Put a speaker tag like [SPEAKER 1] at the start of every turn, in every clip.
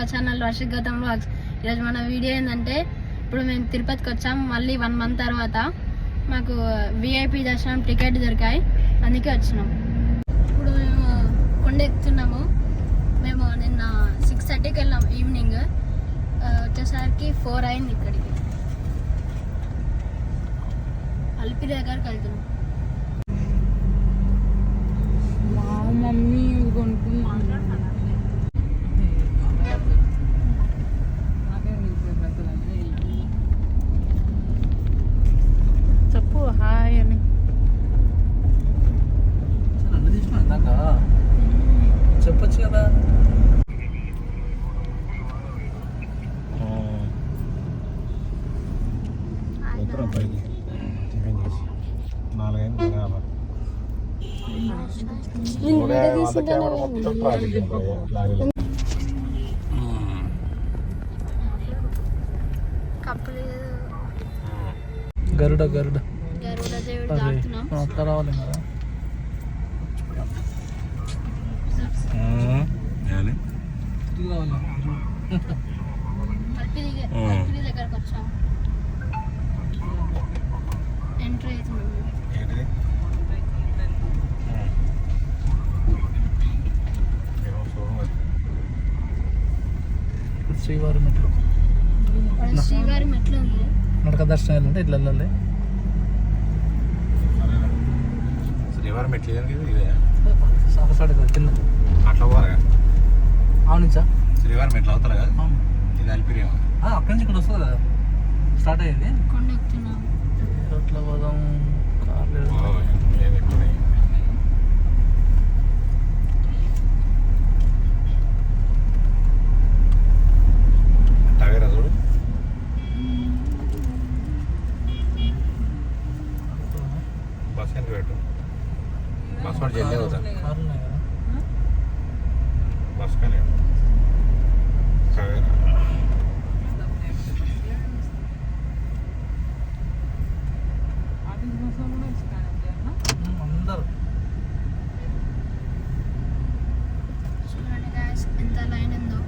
[SPEAKER 1] Hour channel Varshik Gautam vlogs. ఈరోజు మన video ఏంటంటే, ఇప్పుడు మేము తిరుపతికి వచ్చాం మళ్ళీ 1 month తర్వాత. మాకు VIP దర్శనం టికెట్ దొరికాయి, అందుకే వచ్చినాం. ఇప్పుడు మేము కొండ ఎక్కుతున్నాము. మేము నిన్న 6:30కి వెళ్ళాం ఈవినింగ్, వచ్చేసరికి 4 అయింది. ఇక్కడికి అల్పిరి దగ్గరికి వెళ్తున్నాం.
[SPEAKER 2] మమ్మీ చెప్పు హాయ్ అని చెప్పచ్చు కదా. గరుడ గరుడ అట్లా రావాలి కదా.
[SPEAKER 1] దగ్గరకు వచ్చాం. ఎంట్రీ అవుతున్నాం.
[SPEAKER 2] శ్రీవారి మెట్లు,
[SPEAKER 1] శ్రీవారి మెట్లు ఉంది.
[SPEAKER 2] నడక దర్శనం అంటే ఇట్లా వెళ్ళాలి.
[SPEAKER 3] శ్రీవారి మెట్లు ఇదే
[SPEAKER 2] సాఫసాడి కింద
[SPEAKER 3] అట్లా పోరా.
[SPEAKER 2] అవునుంచా
[SPEAKER 3] శ్రీవారి మెట్లు అవుతారు కదా. ఇది అల్పిరి
[SPEAKER 2] అక్కడి నుంచి ఇక్కడ వస్తుంది కదా, స్టార్ట్ అయ్యింది.
[SPEAKER 1] కొండ ఎక్కుతున్నాం.
[SPEAKER 2] ఎట్లా పోదాం? కార్లు
[SPEAKER 3] టవేరా చూడు. బస్ ఎంత పెట్టు, బస్ వాడు జల్దీ అవుతా.
[SPEAKER 2] కార్లు ఉన్నాయి కదా.
[SPEAKER 3] బస్ కానీ టవేరా
[SPEAKER 2] అందరు
[SPEAKER 1] చూడండి గైస్ ఎంత లైన్ ఉందో.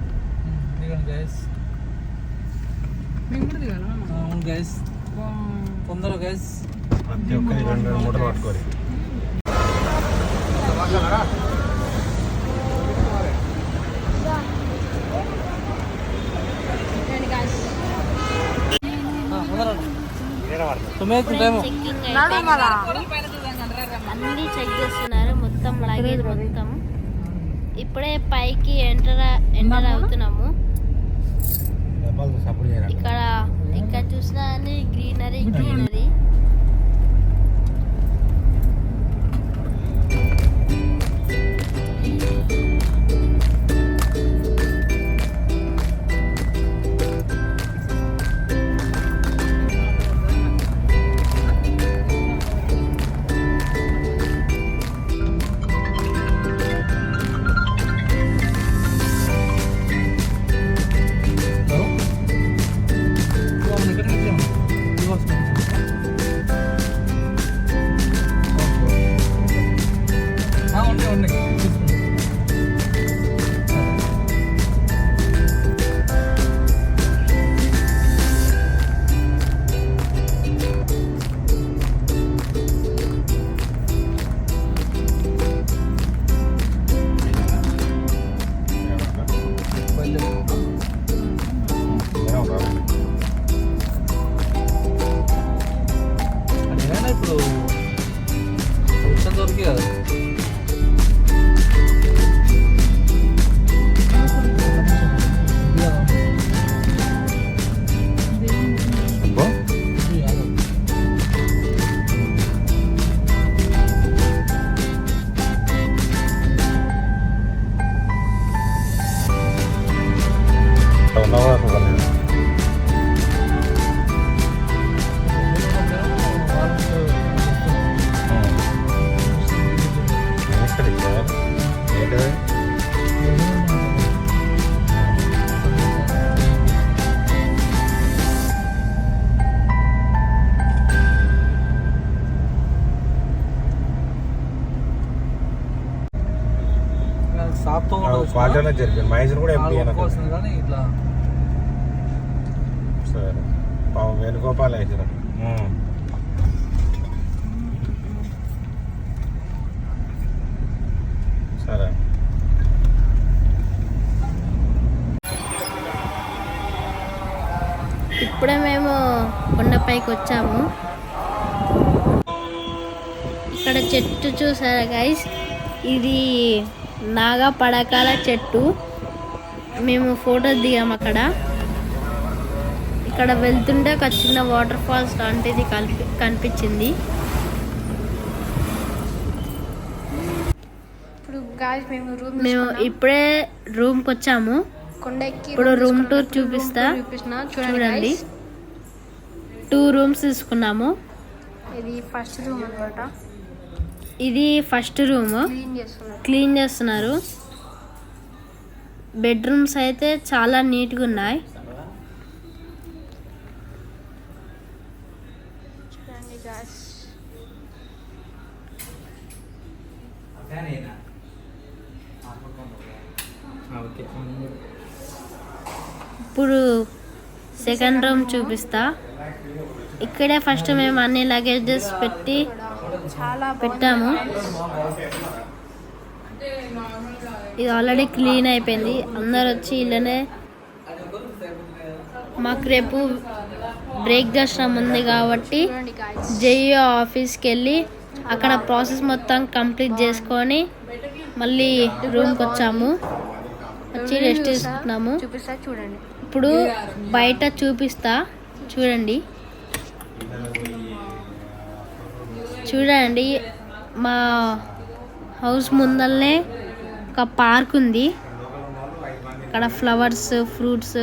[SPEAKER 2] దిగండి గైస్. అవును గైస్, తొందరగా గైస్.
[SPEAKER 3] ప్రతి ఒక్కరి 2 మూటలు పట్టుకోరు.
[SPEAKER 1] అన్ని చెక్ చేస్తున్నారు, మొత్తం లగేజ్ మొత్తం. ఇప్పుడే పైకి ఎంటర్ అవుతున్నాము. ఇక్కడ చూసినా గ్రీనరీ గ్రీనరీ.
[SPEAKER 2] ఇప్పుడు దొరికి కదా. టాప్తో కూడా వచ్చిన.
[SPEAKER 3] క్వాలిటీనే జరిపింది మైజన్ కూడా ఎంపీ
[SPEAKER 2] నాలుగు వస్తుంది కానీ ఇట్లా
[SPEAKER 3] సరే పాపం వేణుగోపాల్ వేసిన సరే
[SPEAKER 1] ఇప్పుడే మేము కొండపైకి వచ్చాము. ఇక్కడ చెట్టు చూసారా గైస్, ఇది నాగా పడకాల చెట్టు. మేము ఫోటో దిగాము అక్కడ. ఇక్కడ వెళ్తుంటే ఒక చిన్న వాటర్ ఫాల్స్ లాంటిది కనిపించింది. మేము ఇప్పుడే రూమ్కి వచ్చాము. ఇప్పుడు రూమ్ టూర్ చూపిస్తా చూడండి. 2 రూమ్స్ తీసుకున్నాము.
[SPEAKER 4] ఇది ఫస్ట్ రూమ్ అన్నమాట.
[SPEAKER 1] ఇది ఫస్ట్ రూమ్ క్లీన్ చేస్తున్నారు. బెడ్రూమ్స్ అయితే చాలా నీట్గా ఉన్నాయి.
[SPEAKER 4] చూడండి గాయ్స్.
[SPEAKER 1] ఇప్పుడు సెకండ్ రూమ్ చూపిస్తా. ఇక్కడే ఫస్ట్ మేము అన్ని లగేజెస్ పెట్టాము. ఇది ఆల్రెడీ క్లీన్ అయిపోయింది. అందరు వచ్చి ఇళ్ళనే. మాకు రేపు బ్రేక్ దర్శనం ఉంది కాబట్టి జేఈఓ ఆఫీస్కి వెళ్ళి అక్కడ ప్రాసెస్ మొత్తం కంప్లీట్ చేసుకొని మళ్ళీ రూమ్కి వచ్చాము. వచ్చి రెస్ట్ తీసుకుంటున్నాము.
[SPEAKER 4] చూపిస్తా చూడండి.
[SPEAKER 1] ఇప్పుడు బయట చూపిస్తా చూడండి. చూడండి, మా హౌస్ ముందరనే ఒక పార్క్ ఉంది. అక్కడ ఫ్లవర్స్, ఫ్రూట్స్,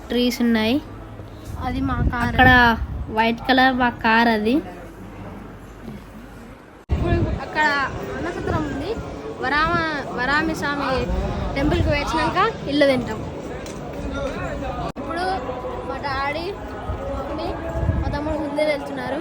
[SPEAKER 1] ట్రీస్ ఉన్నాయి.
[SPEAKER 4] అది మా కార్.
[SPEAKER 1] అక్కడ వైట్ కలర్ మా కార్ అది.
[SPEAKER 4] ఇప్పుడు అక్కడ అన్నసత్రం ఉంది. వరామి స్వామి టెంపుల్కి వచ్చినాక ఇల్లు తింటాం. ఇప్పుడు మా డాడీ మా తమ్ముడు ముందే వెళ్తున్నారు.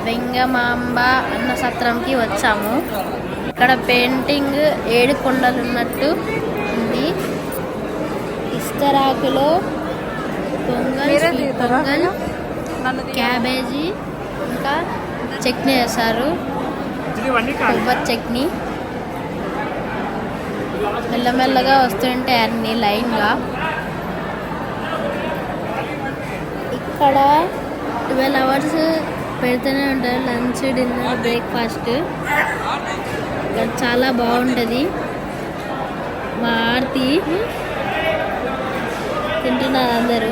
[SPEAKER 1] వెంగమాంబ అన్న సత్రంకి వచ్చాము. ఇక్కడ పెయింటింగ్ 7 కొండలు ఉన్నట్టు ఉంది. ఇస్తరాకులో పొంగల్, క్యాబేజీ, ఇంకా చట్నీ వేశారు. కొబ్బరి చట్నీ. మెల్లమెల్లగా వస్తుంటే అన్ని లైన్గా. ఇక్కడ 12 hours పెడుతూనే ఉంటారు. Lunch, dinner, breakfast. ఇక్కడ చాలా బాగుంటుంది. మా ఆర్తి తింటున్నారు అందరూ.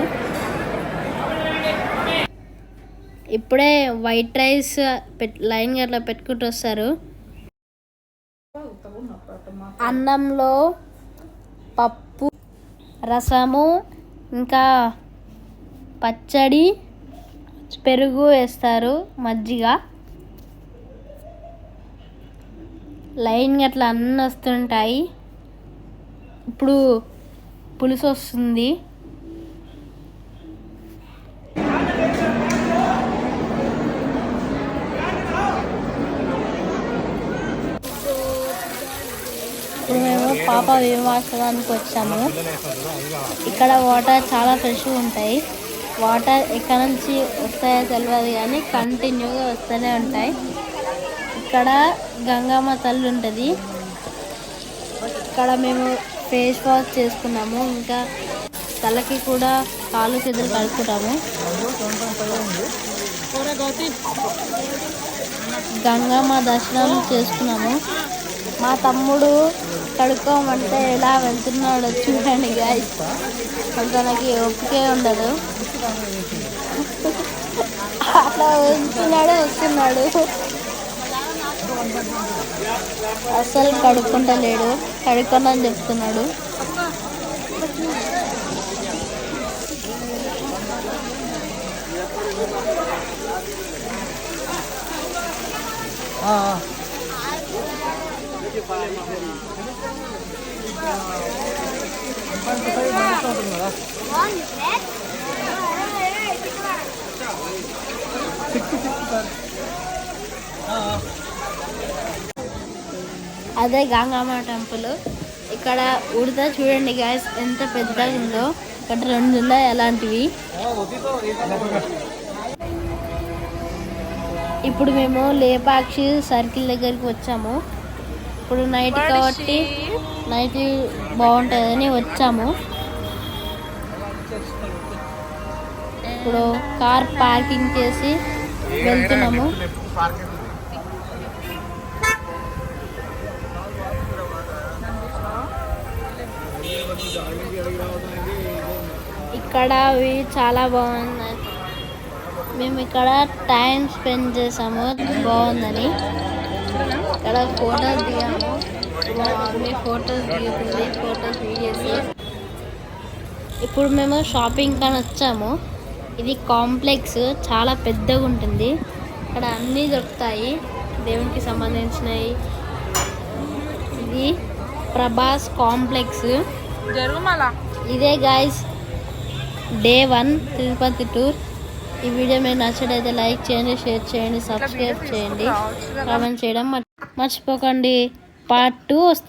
[SPEAKER 1] ఇప్పుడే వైట్ రైస్ లైన్గా అట్లా పెట్టుకుంటూ వస్తారు. అన్నంలో పప్పు, రసము, ఇంకా పచ్చడి, పెరుగు వేస్తారు, మజ్జిగ. లైన్గా అట్లా అన్నీ వస్తుంటాయి. ఇప్పుడు పులుసు వస్తుంది. ఇప్పుడు మేము పాప విమానాశ్రయానికి వచ్చాము. ఇక్కడ వాటర్ చాలా ఫ్రెష్గా ఉంటాయి. వాటర్ ఎక్కడి నుంచి వస్తాయో తెలియదు కానీ కంటిన్యూగా వస్తూనే ఉంటాయి. ఇక్కడ గంగమ్మ తల్లి ఉంటుంది. ఇక్కడ మేము ఫేస్ వాష్ చేసుకున్నాము. ఇంకా తలకి కూడా కాళ్ళు చేతులు కడుక్కుంటాము. గంగమ్మ దర్శనం చేసుకున్నాము. మా తమ్ముడు కడుక్కోమంటే ఎలా వెళ్తున్నాడో చూడండి గాయ్స్. తనకి ఒప్పుకే ఉండదు, అట్లా వెళ్తున్నాడు వస్తున్నాడు. అస్సలు కడుక్కుంటలేడు, కడుక్కోనని చెప్తున్నాడు. అదే గంగమ్మ టెంపుల్. ఇక్కడ ఉడత చూడండి గాయస్ ఎంత పెద్దగా ఉందో. ఇక్కడ 2 ఉన్నాయి అలాంటివి. ఇప్పుడు మేము లేపాక్షి సర్కిల్ దగ్గరికి వచ్చాము. ఇప్పుడు నైట్ కాబట్టి నైట్ బాగుంటుందని వచ్చాము. ఇప్పుడు కార్ పార్కింగ్ చేసి వెళ్తున్నాము. ఇక్కడ అవి చాలా బాగున్నాయి. మేము ఇక్కడ టైం స్పెండ్ చేసాము బాగుందని. ఇక్కడ ఫోటోస్ దిగాము. మా మమ్మీ ఫోటోస్ దిగుతుంది, ఫోటోస్ వీడియోస్. ఇప్పుడు మేము షాపింగ్ కానీ వచ్చాము. ఇది కాంప్లెక్స్, చాలా పెద్దగా ఉంటుంది. ఇక్కడ అన్నీ దొరుకుతాయి దేవునికి సంబంధించినవి. ఇది ప్రభాస్ కాంప్లెక్స్. ఇదే గాయస్ డే 1 తిరుపతి టూర్. ఈ వీడియో మీకు నచ్చినట్లయితే లైక్ చేయండి, షేర్ చేయండి, సబ్స్క్రైబ్ చేయండి, కామెంట్ చేయడం మర్చిపోకండి. పార్ట్ 2 వస్తుంది.